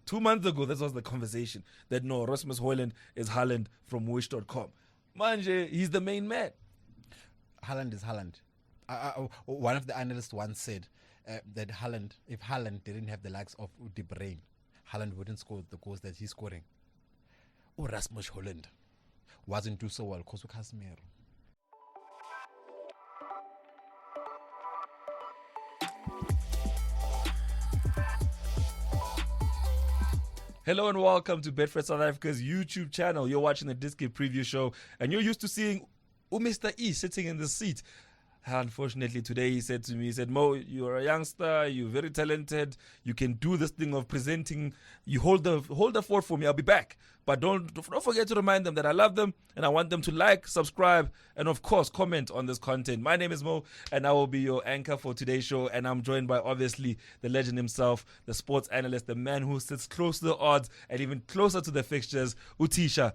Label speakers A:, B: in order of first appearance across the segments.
A: 2 months ago, this was the conversation that no, Rasmus Højlund is Haaland from Wish.com. Manje, he's the main man.
B: Haaland is Haaland. One of the analysts once said that if Haaland didn't have the likes of De Bruyne, Haaland wouldn't score the goals that he's scoring. Rasmus Højlund wasn't do so well because of Casemiro.
A: Hello and welcome to Betfred South Africa's YouTube channel. You're watching the Diski preview show and you're used to seeing Mr. E sitting in the seat. Unfortunately, today he said to me, he said, Mo, you're a youngster, you're very talented, you can do this thing of presenting, you hold the fort for me, I'll be back. But don't forget to remind them that I love them and I want them to like, subscribe, and of course, comment on this content. My name is Mo and I will be your anchor for today's show, and I'm joined by obviously the legend himself, the sports analyst, the man who sits close to the odds and even closer to the fixtures, uThisha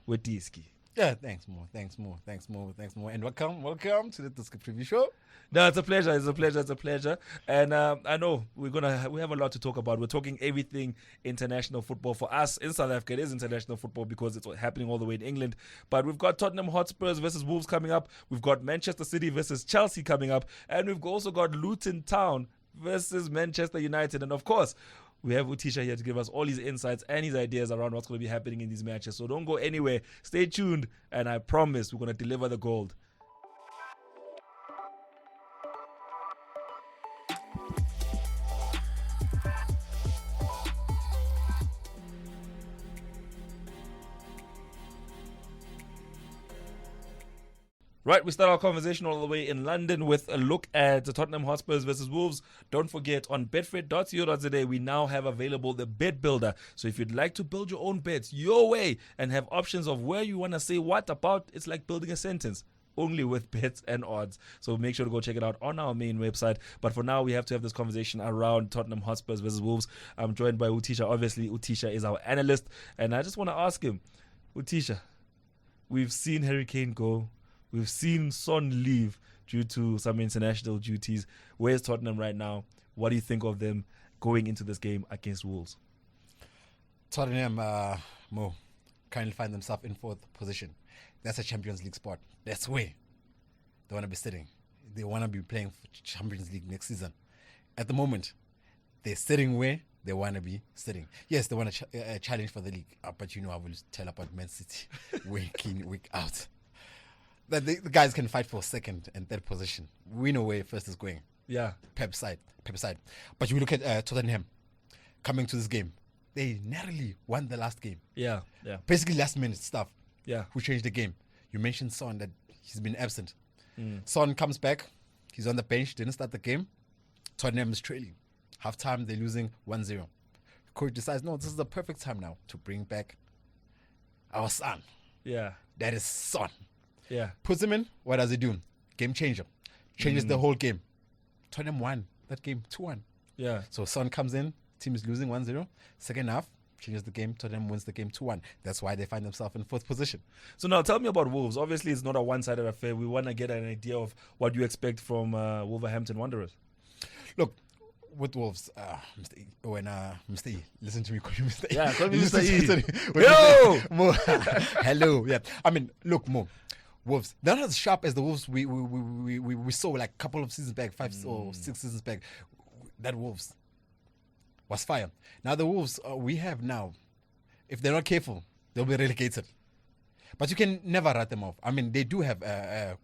A: with Diski.
B: Yeah, thanks, Mo. And welcome to the Diski preview show.
A: No, it's a pleasure. And I know we have a lot to talk about. We're talking everything international football. For us in South Africa, it is international football because it's happening all the way in England. But we've got Tottenham Hotspurs versus Wolves coming up. We've got Manchester City versus Chelsea coming up. And we've also got Luton Town versus Manchester United. And of course, we have uThisha here to give us all his insights and his ideas around what's going to be happening in these matches. So don't go anywhere. Stay tuned, and I promise we're going to deliver the gold. Right, we start our conversation all the way in London with a look at the Tottenham Hotspurs versus Wolves. Don't forget, on betfred.co.za, we now have available the Bet Builder. So if you'd like to build your own bets your way and have options of where you want to say what about, it's like building a sentence, only with bets and odds. So make sure to go check it out on our main website. But for now, we have to have this conversation around Tottenham Hotspurs versus Wolves. I'm joined by uThisha. Obviously, uThisha is our analyst. And I just want to ask him, uThisha, we've seen Harry Kane go. We've seen Son leave due to some international duties. Where's Tottenham right now? What do you think of them going into this game against Wolves?
B: Tottenham, Mo, currently find themselves in 4th position. That's a Champions League spot. That's where they want to be sitting. They want to be playing for Champions League next season. At the moment, they're sitting where they want to be sitting. Yes, they want to challenge for the league. But I will tell about Man City week in, week out. That the guys can fight for 2nd and 3rd position. We know where first is going.
A: Yeah.
B: Pep side. But you look at Tottenham coming to this game. They narrowly won the last game.
A: Yeah.
B: Basically last minute stuff.
A: Yeah.
B: Who changed the game. You mentioned Son, that he's been absent. Son comes back. He's on the bench. Didn't start the game. Tottenham is trailing. Half time, they're losing 1-0. Coach decides, no, this is the perfect time now to bring back our son.
A: Yeah.
B: That is Son.
A: Yeah.
B: Puts him in. What does he do? Game changer. Changes the whole game. Tottenham won that game 2-1.
A: Yeah.
B: So Son comes in. Team is losing 1-0. Second half, changes the game. Tottenham wins the game 2-1. That's why they find themselves in 4th position.
A: So now tell me about Wolves. Obviously, it's not a one-sided affair. We want to get an idea of what you expect from Wolverhampton Wanderers.
B: Look, with Wolves, Mr. E, listen to me, call you Mr. E.
A: Yeah, call me Mr. E.
B: Yo! Hello. Yeah. I mean, look, Mo. Wolves, they're not as sharp as the Wolves we saw like a couple of seasons back, 5 or 6 seasons back. That Wolves was fire. Now the Wolves we have now, if they're not careful, they'll be relegated. But you can never write them off. I mean, they do have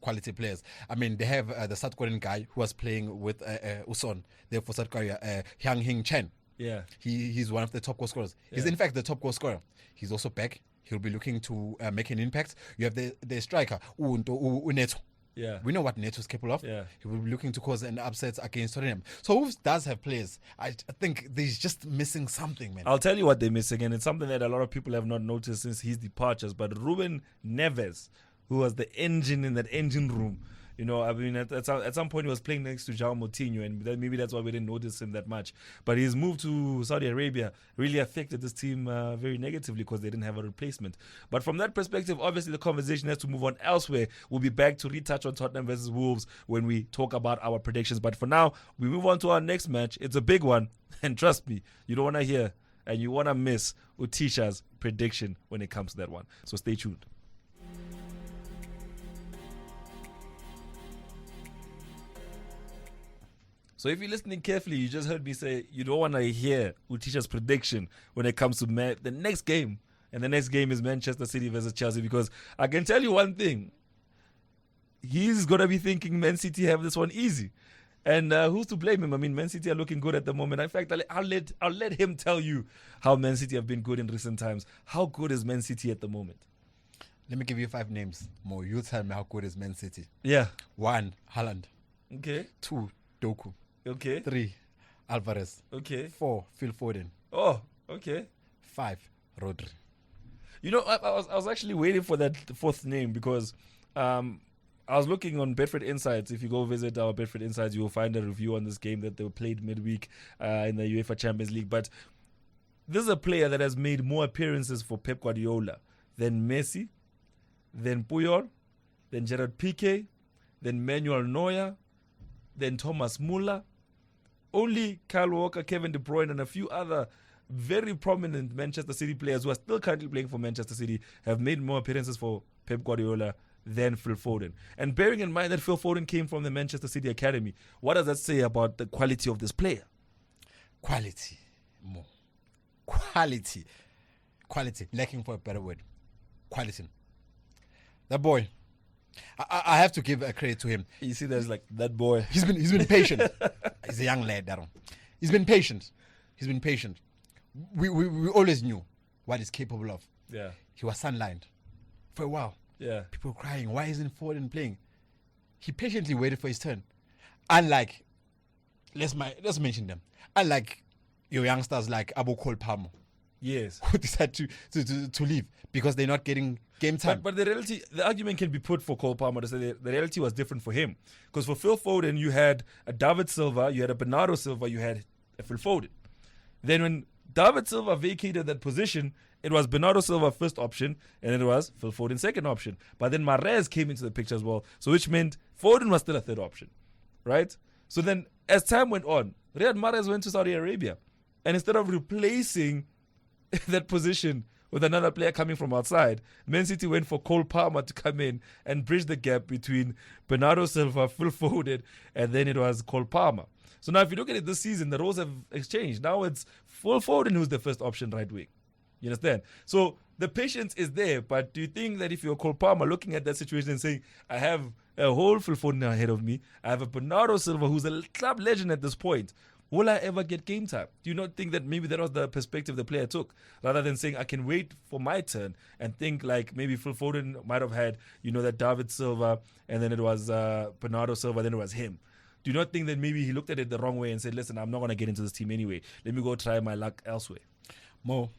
B: quality players. I mean, they have the South Korean guy who was playing with Uson, there for South Korea, Hyang Hing Chen.
A: Yeah.
B: He's one of the top goal scorers. Yeah. He's in fact the top goal scorer. He's also back. He'll be looking to make an impact. You have the striker, Neto.
A: Yeah.
B: We know what Neto's capable of.
A: Yeah.
B: He will be looking to cause an upset against Tottenham. So Wolves does have players. I think they're just missing something, man.
A: I'll tell you what they're missing, and it's something that a lot of people have not noticed since his departures. But Ruben Neves, who was the engine in that engine room, You know, I mean, at some point he was playing next to João Moutinho, and maybe that's why we didn't notice him that much. But his move to Saudi Arabia really affected this team very negatively because they didn't have a replacement. But from that perspective, obviously the conversation has to move on elsewhere. We'll be back to retouch on Tottenham versus Wolves when we talk about our predictions. But for now, we move on to our next match. It's a big one, and trust me, you don't want to hear and you want to miss uThisha's prediction when it comes to that one. So stay tuned. So if you're listening carefully, you just heard me say you don't want to hear uThisha's prediction when it comes to the next game. And the next game is Manchester City versus Chelsea, because I can tell you one thing. He's going to be thinking Man City have this one easy. And who's to blame him? I mean, Man City are looking good at the moment. In fact, I'll let him tell you how Man City have been good in recent times. How good is Man City at the moment?
B: Let me give you 5 names. Mo, you tell me how good is Man City.
A: Yeah.
B: 1, Haaland.
A: Okay.
B: 2, Doku.
A: Okay.
B: 3, Alvarez.
A: Okay.
B: 4, Phil Foden.
A: Oh, okay.
B: 5, Rodri.
A: You know, I was actually waiting for that fourth name because I was looking on Betfred Insights. If you go visit our Betfred Insights, you will find a review on this game that they played midweek in the UEFA Champions League. But this is a player that has made more appearances for Pep Guardiola than Messi, than Puyol, than Gerard Piqué, than Manuel Neuer, than Thomas Muller. Only Kyle Walker, Kevin De Bruyne, and a few other very prominent Manchester City players who are still currently playing for Manchester City have made more appearances for Pep Guardiola than Phil Foden. And bearing in mind that Phil Foden came from the Manchester City Academy, what does that say about the quality of this player?
B: Quality. More. Quality. Quality. Lacking for a better word. Quality. That boy. I have to give a credit to him.
A: You see, there's like that boy.
B: He's been patient. He's a young lad, Daryl. He's been patient. We always knew what he's capable of.
A: Yeah.
B: He was sidelined for a while.
A: Yeah.
B: People were crying, why isn't Foden playing? He patiently waited for his turn. Unlike, let's mention them. Unlike your youngsters like Abu Cole Palmer.
A: Yes.
B: Who decide to leave because they're not getting game time.
A: But the argument can be put for Cole Palmer to say the reality was different for him. Because for Phil Foden, you had a David Silva, you had a Bernardo Silva, you had a Phil Foden. Then when David Silva vacated that position, it was Bernardo Silva first option, and it was Phil Foden second option. But then Mahrez came into the picture as well, so which meant Foden was still a third option, right? So then as time went on, Riyad Mahrez went to Saudi Arabia. And instead of replacing that position with another player coming from outside, Man City went for Cole Palmer to come in and bridge the gap between Bernardo Silva, Phil Foden, and then it was Cole Palmer. So now if you look at it this season, the roles have exchanged. Now it's Phil Foden who's the first option right wing. You understand? So the patience is there, but do you think that if you're Cole Palmer looking at that situation and saying, I have a whole Phil Foden ahead of me, I have a Bernardo Silva who's a club legend at this point, will I ever get game time? Do you not think that maybe that was the perspective the player took? Rather than saying, I can wait for my turn and think like maybe Phil Foden might have had, that David Silva, and then it was Bernardo Silva, then it was him. Do you not think that maybe he looked at it the wrong way and said, listen, I'm not going to get into this team anyway. Let me go try my luck elsewhere.
B: Mo,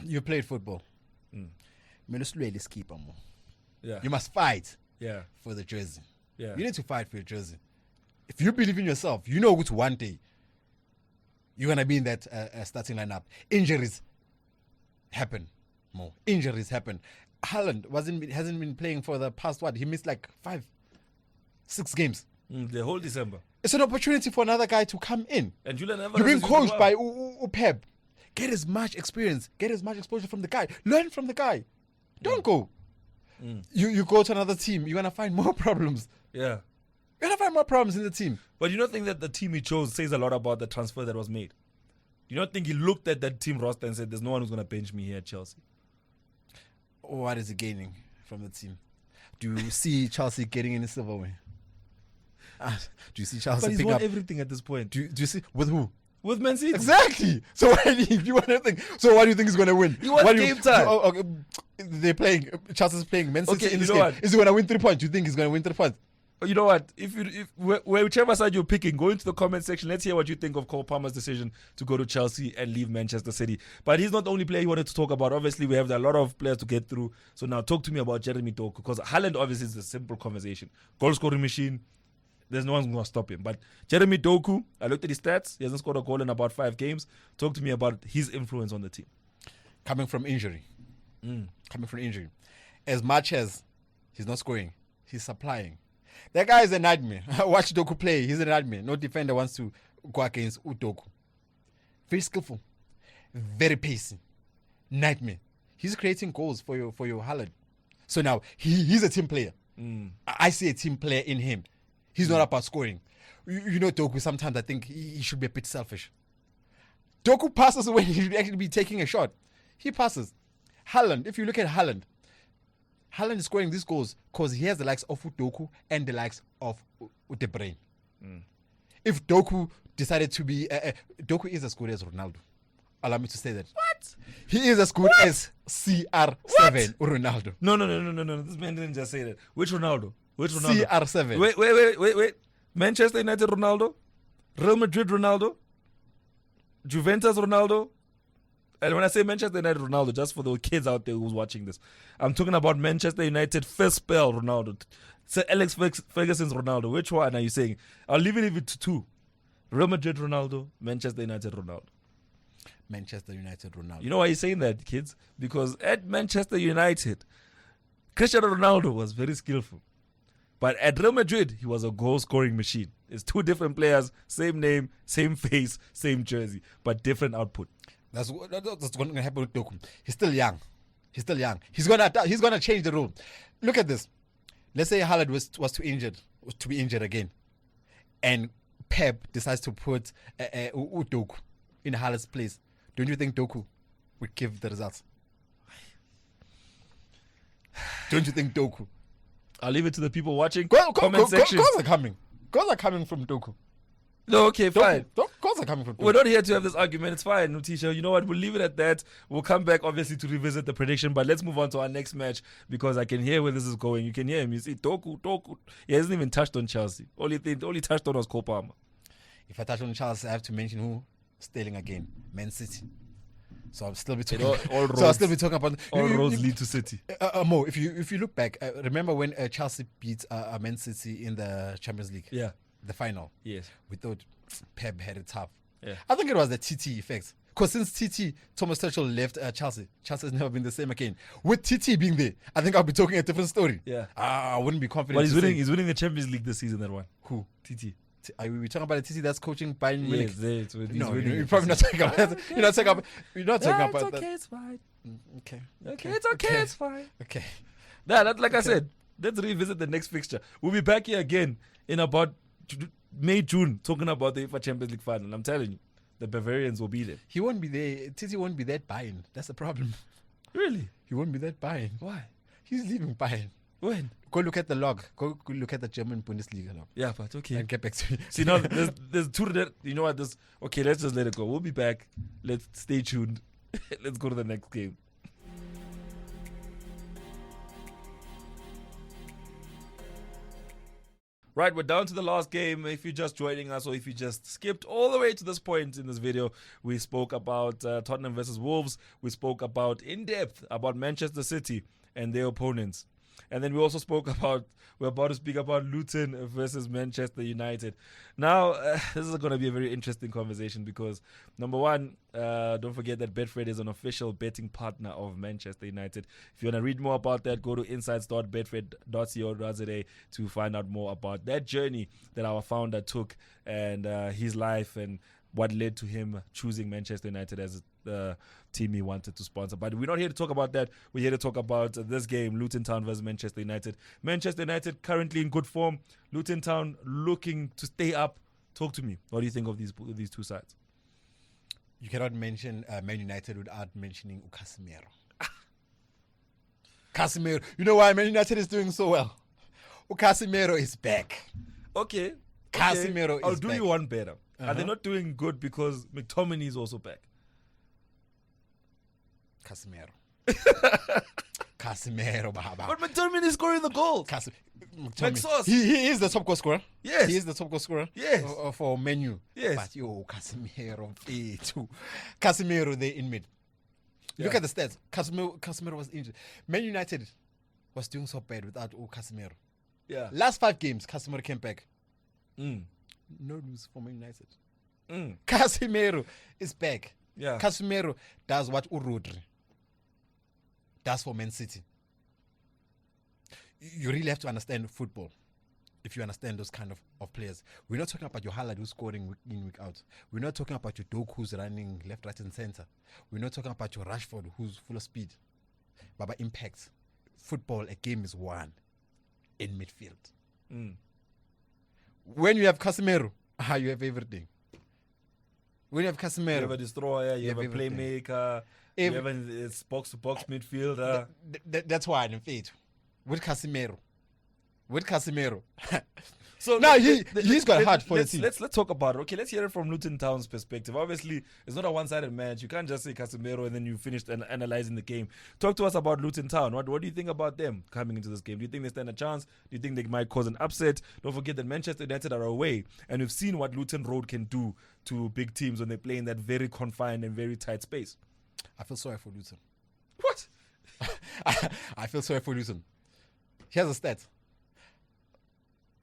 B: you played football.
A: Yeah.
B: You must fight
A: for
B: the jersey.
A: Yeah.
B: You need to fight for your jersey. If you believe in yourself, you know one day you're going to be in that starting lineup. Injuries happen. More injuries happen. Haaland hasn't been playing for the past, he missed like 5-6 games.
A: The whole December.
B: It's an opportunity for another guy to come in.
A: And Julian Alvarez,
B: you're being coached by Pep. Get as much experience. Get as much exposure from the guy. Learn from the guy. Don't go. You go to another team, you're going to find more problems.
A: Yeah.
B: You're going to find more problems in the team.
A: But you don't think that the team he chose says a lot about the transfer that was made? You don't think he looked at that team roster and said, there's no one who's going to bench me here at Chelsea?
B: What is he gaining from the team? Do you see Chelsea getting any silverware? Do you see Chelsea
A: but
B: pick
A: won
B: up
A: everything at this point?
B: Do you see with who?
A: With Man City.
B: Exactly. So what do you think he's going to win?
A: He won game time.
B: They're playing. Chelsea's playing Man City in this game.
A: What?
B: Is he going to win 3 points? Do you think he's going to win 3 points?
A: You know what? Whichever side you're picking, go into the comment section. Let's hear what you think of Cole Palmer's decision to go to Chelsea and leave Manchester City. But he's not the only player he wanted to talk about. Obviously, we have a lot of players to get through. So now talk to me about Jeremy Doku, because Haaland obviously is a simple conversation. Goal scoring machine. There's no one's going to stop him. But Jeremy Doku, I looked at his stats. He hasn't scored a goal in about 5 games. Talk to me about his influence on the team.
B: Coming from injury. As much as he's not scoring, he's supplying. That guy is a nightmare. Watch Doku play. He's a nightmare. No defender wants to go against Doku. Very skillful. very pacey, nightmare. He's creating goals for your Haaland. So now he's a team player. I see a team player in him. He's not about scoring. You know, Doku, sometimes I think he should be a bit selfish. Doku passes when he should actually be taking a shot. He passes. Haaland, if you look at Haaland is scoring these goals because he has the likes of Doku and the likes of De Bruyne. If Doku decided to be... Doku is as good as Ronaldo. Allow me to say that.
A: What?
B: He is as good as CR7 Ronaldo.
A: No. This man didn't just say that. Which Ronaldo?
B: CR7.
A: Wait. Manchester United Ronaldo? Real Madrid Ronaldo? Juventus Ronaldo? And when I say Manchester United Ronaldo, just for the kids out there who's watching this, I'm talking about Manchester United first spell Ronaldo. Sir Alex Ferguson's Ronaldo. Which one are you saying? I'll leave it to two. Real Madrid Ronaldo, Manchester United Ronaldo.
B: Manchester United Ronaldo.
A: You know why he's saying that, kids? Because at Manchester United, Cristiano Ronaldo was very skillful. But at Real Madrid, he was a goal-scoring machine. It's two different players, same name, same face, same jersey, but different output. That's
B: going to happen with Doku. He's still young. He's gonna change the rule. Look at this. Let's say Haaland was to be injured again, and Pep decides to put Doku in Haaland's place. Don't you think Doku would give the results? Don't you think Doku?
A: I'll leave it to the people watching.
B: Comment section. Goals are coming. Goals are coming from Doku.
A: No, okay, fine.
B: Goals are coming from Doku.
A: We're not here to have this argument. It's fine, uThisha. You know what? We'll leave it at that. We'll come back, obviously, to revisit the prediction. But let's move on to our next match because I can hear where this is going. You can hear him. You see, Doku. He hasn't even touched on Chelsea. All he touched on was Cole Palmer.
B: If I touch on Chelsea, I have to mention who? Sterling again. Man City. So I'll still be talking. About.
A: All roads lead to City.
B: Mo, if you look back, remember when Chelsea beat Man City in the Champions League?
A: Yeah.
B: The final.
A: Yes.
B: We thought Pep had it tough.
A: Yeah.
B: I think it was the TT effect. Because since Thomas Tuchel left Chelsea has never been the same again. With TT being there, I think I'll be talking a different story.
A: Yeah.
B: I wouldn't be confident.
A: But he's winning the Champions League this season. That one.
B: Who?
A: TT.
B: Are we talking about a TT that's coaching Bayern Munich?
A: Yes,
B: you're probably not talking about that. You're not talking about that.
A: It's okay, it's fine.
B: Okay.
A: It's okay, it's fine.
B: Okay.
A: I said, let's revisit the next fixture. We'll be back here again in about May, June, talking about the UEFA Champions League final. I'm telling you, the Bavarians will be there.
B: He won't be there. TT won't be that Bayern. That's the problem.
A: Really?
B: He won't be that Bayern.
A: Why?
B: He's leaving Bayern.
A: When?
B: Go look at the log. Go look at the German Bundesliga log.
A: Yeah, but okay.
B: And get back to me.
A: See, now there's two. You know what? Okay, let's just let it go. We'll be back. Let's stay tuned. Let's go to the next game. Right, we're down to the last game. If you're just joining us or if you just skipped all the way to this point in this video, we spoke about Tottenham versus Wolves. We spoke about in depth about Manchester City and their opponents. And then we also we're about to speak about Luton versus Manchester United. Now, this is going to be a very interesting conversation because, number one, don't forget that Betfred is an official betting partner of Manchester United. If you want to read more about that, go to insights.betfred.co.za to find out more about that journey that our founder took and his life and what led to him choosing Manchester United as the team he wanted to sponsor. But we're not here to talk about that. We're here to talk about this game, Luton Town versus Manchester United. Manchester United currently in good form. Luton Town looking to stay up. Talk to me. What do you think of these two sides?
B: You cannot mention Man United without mentioning Casemiro. Casemiro. You know why Man United is doing so well? Casemiro is back.
A: Okay.
B: Casemiro is back.
A: I'll do you one better. Are they not doing good because McTominay is also back?
B: Casemiro, Baba.
A: But McTominay is scoring the goals.
B: He is the top goal scorer.
A: Yes.
B: He is the top goal scorer.
A: Yes.
B: For Menu.
A: Yes.
B: But Casemiro, too. Casemiro, they in mid. Yeah. Look at the stats. Casemiro was injured. Man United was doing so bad without Casemiro.
A: Yeah.
B: Last 5 games, Casemiro came back. No lose for Man United. Casemiro is back.
A: Yeah.
B: Casemiro does what Rodri does for Man City. You really have to understand football if you understand those kind of players. We're not talking about your Haaland who's scoring week in, week out. We're not talking about your Doku who's running left, right, and center. We're not talking about your Rashford who's full of speed. But by impact, football, a game is won in midfield. When you have Casemiro, you have everything. When you have Casemiro,
A: You have a destroyer, you have a
B: everything.
A: playmaker, you have a box-to-box midfielder.
B: That's why I'm fit. With Casemiro.
A: So
B: now he's got heart for the team.
A: Let's talk about it. Okay, let's hear it from Luton Town's perspective. Obviously, it's not a one-sided match. You can't just say Casemiro and then you finished analyzing the game. Talk to us about Luton Town. What do you think about them coming into this game? Do you think they stand a chance? Do you think they might cause an upset? Don't forget that Manchester United are away, and we've seen what Luton Road can do to big teams when they play in that very confined and very tight space.
B: I feel sorry for Luton.
A: What?
B: I feel sorry for Luton. Here's a stat.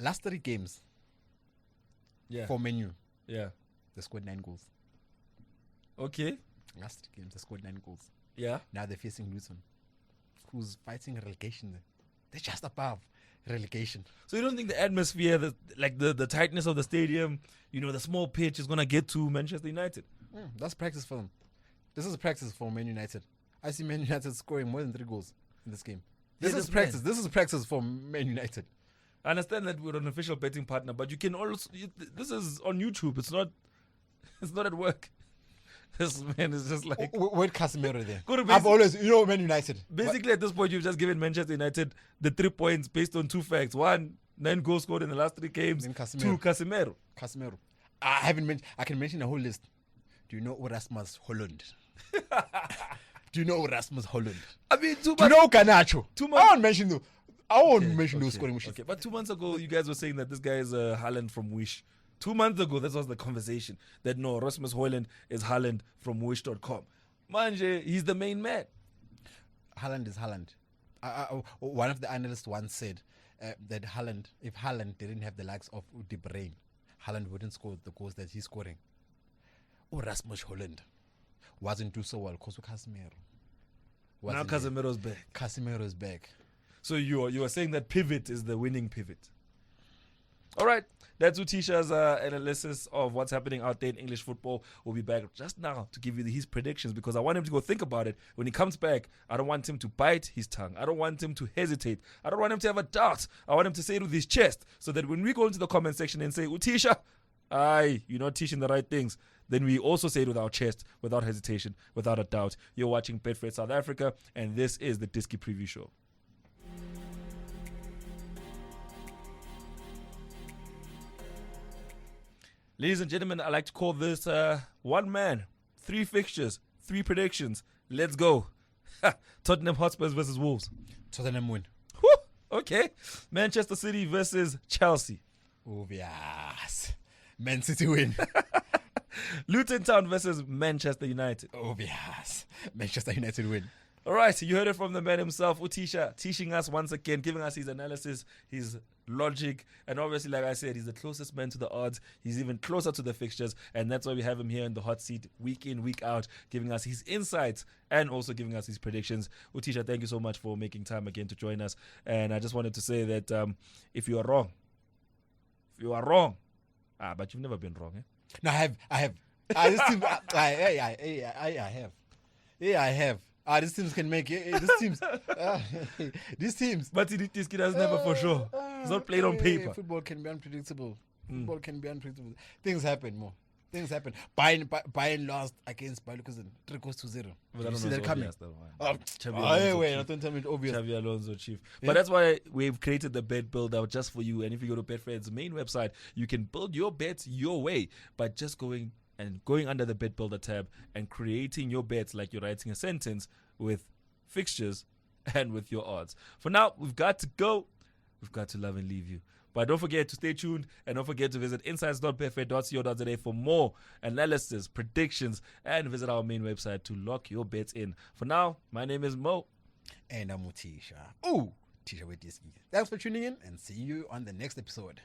B: Last 3 games
A: Yeah.
B: for Menu,
A: Yeah.
B: they scored 9 goals.
A: Okay.
B: Last 3 games, they scored 9 goals.
A: Yeah.
B: Now they're facing Luton, who's fighting relegation. They're just above relegation.
A: So you don't think the atmosphere, the tightness of the stadium, the small pitch is gonna get to Manchester United?
B: That's practice for them. This is practice for Man United. I see Man United scoring more than 3 goals in this game. This is practice. This is practice for Man United.
A: I understand that we're an official betting partner, but you can also. This is on YouTube. It's not at work. This man is just like.
B: With Casemiro there.
A: I've
B: always, Man United.
A: Basically, at this point, you've just given Manchester United the 3 points based on 2 facts. 1, 9 goals scored in the last 3 games.
B: Then Casemiro.
A: 2, Casemiro.
B: Casemiro. I can mention a whole list. Do you know Rasmus Holland? Do you know Rasmus Holland?
A: I mean, 2 months.
B: Do you know Garnacho?
A: 2 months.
B: I won't mention those. I won't mention those scoring wishes.
A: Okay, but 2 months ago, you guys were saying that this guy is Haaland from Wish. 2 months ago, that was the conversation. That no, Rasmus Højlund is Haaland from Wish.com. Manje, he's the main man.
B: Haaland is Haaland. One of the analysts once said that if Haaland didn't have the likes of De Bruyne, Haaland wouldn't score the goals that he's scoring. Rasmus Højlund wasn't do so well because of Casemiro.
A: Now Casemiro's back.
B: Casemiro's back.
A: So you are saying that pivot is the winning pivot. All right, that's uThisha's analysis of what's happening out there in English football. We'll be back just now to give you his predictions because I want him to go think about it. When he comes back, I don't want him to bite his tongue. I don't want him to hesitate. I don't want him to have a doubt. I want him to say it with his chest so that when we go into the comment section and say, uThisha, you're not teaching the right things, then we also say it with our chest, without hesitation, without a doubt. You're watching Betfred South Africa, and this is the Diski Preview Show. Ladies and gentlemen, I like to call this one man, 3 fixtures, 3 predictions. Let's go. Tottenham Hotspurs versus Wolves.
B: Tottenham win.
A: Whew, okay. Manchester City versus Chelsea.
B: Obvious. Man City win.
A: Luton Town versus Manchester United.
B: Obvious. Manchester United win.
A: All right, you heard it from the man himself, uThisha, teaching us once again, giving us his analysis, his logic, and obviously, like I said, he's the closest man to the odds. He's even closer to the fixtures, and that's why we have him here in the hot seat week in, week out, giving us his insights and also giving us his predictions. uThisha, thank you so much for making time again to join us. And I just wanted to say that if you are wrong, but you've never been wrong, eh?
B: No, I have. This team, I have. Yeah, I have. These teams can make it. These teams.
A: But Diski does never for sure. It's not played on paper.
B: Football can be unpredictable. Things happen more. Things happen. Bayern lost against Bayer Leverkusen 3-0.
A: But
B: you see that coming? Don't tell me it's obvious.
A: Xavi Alonso, chief. Yeah. But that's why we've created the bet builder just for you. And if you go to Betfred's main website, you can build your bets your way by just going under the bet builder tab and creating your bets like you're writing a sentence with fixtures and with your odds. For now, we've got to go. We've got to love and leave you. But don't forget to stay tuned and don't forget to visit insights.betfred.co.za for more analysis, predictions, and visit our main website to lock your bets in. For now, my name is Mo.
B: And I'm uThisha. uThisha with Diski. Thanks for tuning in and see you on the next episode.